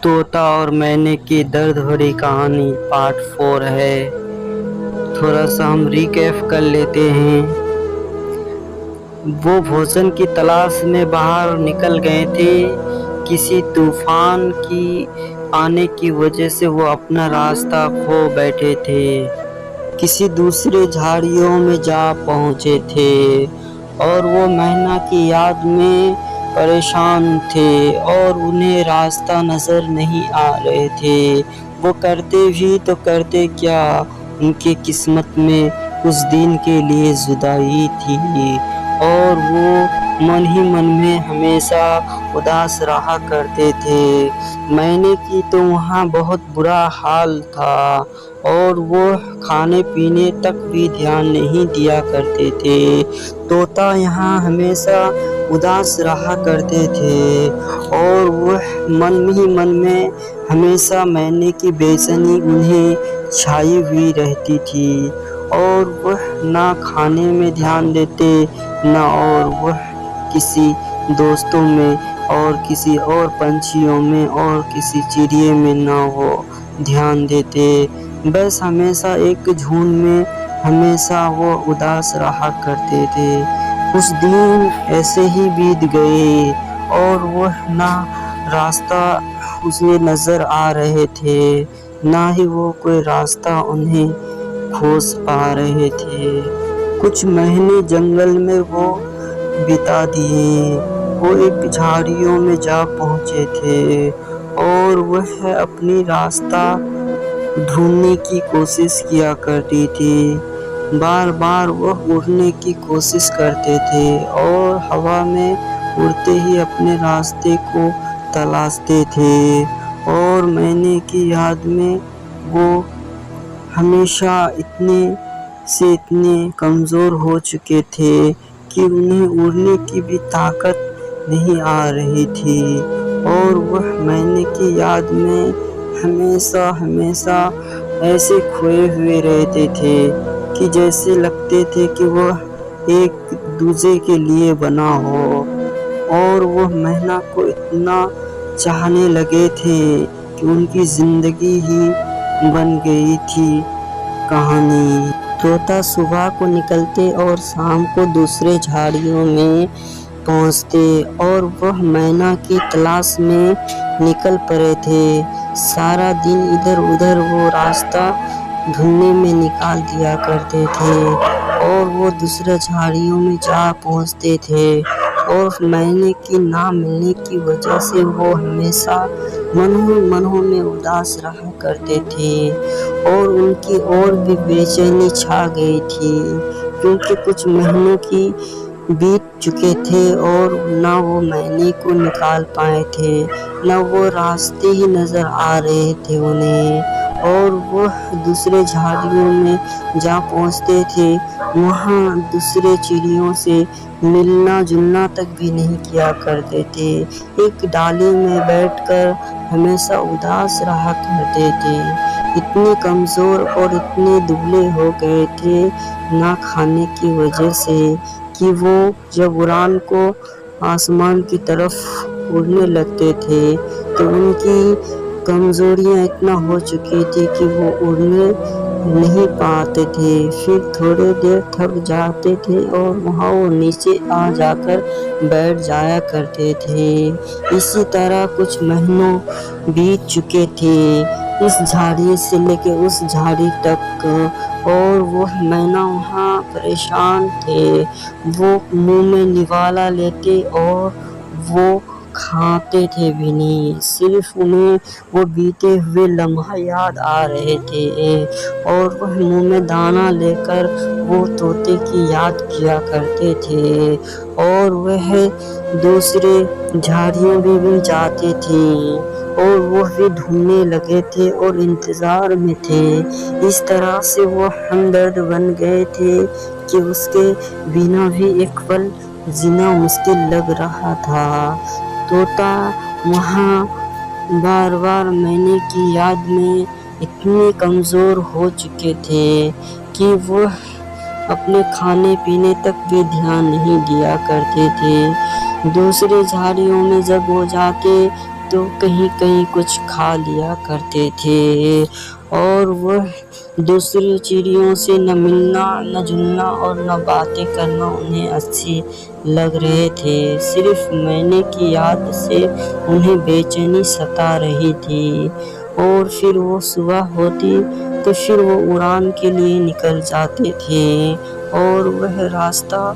तोता और मैने की दर्द भरी कहानी पार्ट 4 है। थोड़ा सा हम रिकैप कर लेते हैं। वो भोजन की तलाश में बाहर निकल गए थे। किसी तूफान की आने की वजह से वो अपना रास्ता खो बैठे थे। किसी दूसरे झाड़ियों में जा पहुंचे थे और वो मैना की याद में परेशान थे और उन्हें रास्ता नजर नहीं आ रहे थे। वो करते भी तो करते क्या, उनके किस्मत में कुछ दिन के लिए जुदाई थी और वो मन ही मन में हमेशा उदास रहा करते थे। मैंने की तो वहाँ बहुत बुरा हाल था और वो खाने पीने तक भी ध्यान नहीं दिया करते थे। तोता यहाँ हमेशा उदास रहा करते थे और वह मन ही मन में हमेशा मैंने की बेचैनी उन्हें छाई हुई रहती थी और वह ना खाने में ध्यान देते ना और वह किसी दोस्तों में और किसी और पंछियों में और किसी चिड़िए में ना वो ध्यान देते। बस हमेशा एक झुंड में हमेशा वो उदास रहा करते थे। कुछ दिन ऐसे ही बीत गए और वह ना रास्ता उसे नजर आ रहे थे ना ही वो कोई रास्ता उन्हें खोज पा रहे थे। कुछ महीने जंगल में वो बिता दिए। वो एक झाड़ियों में जा पहुंचे थे और वह अपनी रास्ता ढूंढने की कोशिश किया करती थी। बार बार वह उड़ने की कोशिश करते थे और हवा में उड़ते ही अपने रास्ते को तलाशते थे और मैंने की याद में वो हमेशा इतने से इतने कमज़ोर हो चुके थे कि उन्हें उड़ने की भी ताकत नहीं आ रही थी और वह मैंने की याद में हमेशा ऐसे खोए हुए रहते थे कि जैसे लगते थे कि वह एक दूसरे के लिए बना हो और वह मैना को इतना चाहने लगे थे कि उनकी जिंदगी ही बन गई थी कहानी। तोता सुबह को निकलते और शाम को दूसरे झाड़ियों में पहुंचते और वह मैना की तलाश में निकल पड़े थे। सारा दिन इधर उधर वो रास्ता ढूंढने में निकाल दिया करते थे और वो दूसरे झाड़ियों में जा पहुंचते थे और मैने की ना मिलने की वजह से वो हमेशा मनों में उदास रहा करते थे और उनकी और भी बेचैनी छा गई थी क्योंकि कुछ महीनों की बीत चुके थे और ना वो मैने को निकाल पाए थे ना वो रास्ते ही नजर आ रहे थे उन्हें और वह दूसरे झाड़ियों में जा पहुंचते थे। वहाँ दूसरे चिड़ियों से मिलना जुलना तक भी नहीं किया करते थे। एक डाली में बैठकर हमेशा उदास रहा करते थे। इतने कमज़ोर और इतने दुबले हो गए थे ना खाने की वजह से कि वो जब उड़ान को आसमान की तरफ उड़ने लगते थे तो उनकी कमज़ोरियाँ इतना हो चुकी थी कि वो उड़ने नहीं पाते थे। फिर थोड़ी देर थक जाते थे और वहाँ वो नीचे आ जाकर बैठ जाया करते थे। इसी तरह कुछ महीनों बीत चुके थे इस झाड़ी से लेके उस झाड़ी तक और वो मैना वहाँ परेशान थे। वो मुंह में निवाला लेते और वो खाते थे भी नहीं, सिर्फ उन्हें वो बीते हुए लम्हा याद आ रहे थे और वह मुंह में दाना लेकर वो तोते की याद किया करते थे और वह दूसरे झाड़ियों में भी जाते थे और वो भी ढूंढने लगे थे और इंतज़ार में थे। इस तरह से वो हमदर्द बन गए थे कि उसके बिना भी एक पल जीना मुश्किल लग रहा था। तोता वहाँ बार बार मैने की याद में इतने कमज़ोर हो चुके थे कि वो अपने खाने पीने तक भी ध्यान नहीं दिया करते थे। दूसरे झाड़ियों में जब वो जाते तो कहीं कहीं कुछ खा लिया करते थे और वह दूसरी चिड़ियों से न मिलना न जुलना और न बातें करना उन्हें अच्छी लग रहे थे। सिर्फ मैने की याद से उन्हें बेचैनी सता रही थी। और फिर वो सुबह होती तो फिर वो उड़ान के लिए निकल जाते थे और वह रास्ता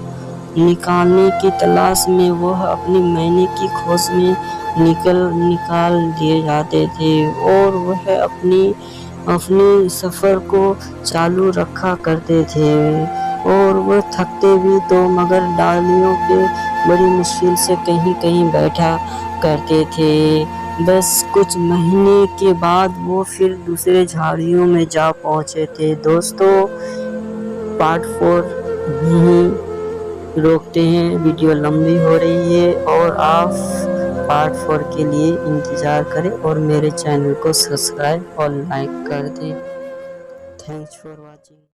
निकालने की तलाश में वह अपनी मैने की खोज में निकाल दिए जाते थे और वह अपनी सफ़र को चालू रखा करते थे। और वह थकते भी तो मगर डालियों पे बड़ी मुश्किल से कहीं कहीं बैठा करते थे। बस कुछ महीने के बाद वो फिर दूसरे झाड़ियों में जा पहुँचे थे। दोस्तों, पार्ट 4 यहीं रोकते हैं, वीडियो लंबी हो रही है और आप पार्ट 4 के लिए इंतज़ार करें और मेरे चैनल को सब्सक्राइब और लाइक कर दें। Thanks for watching.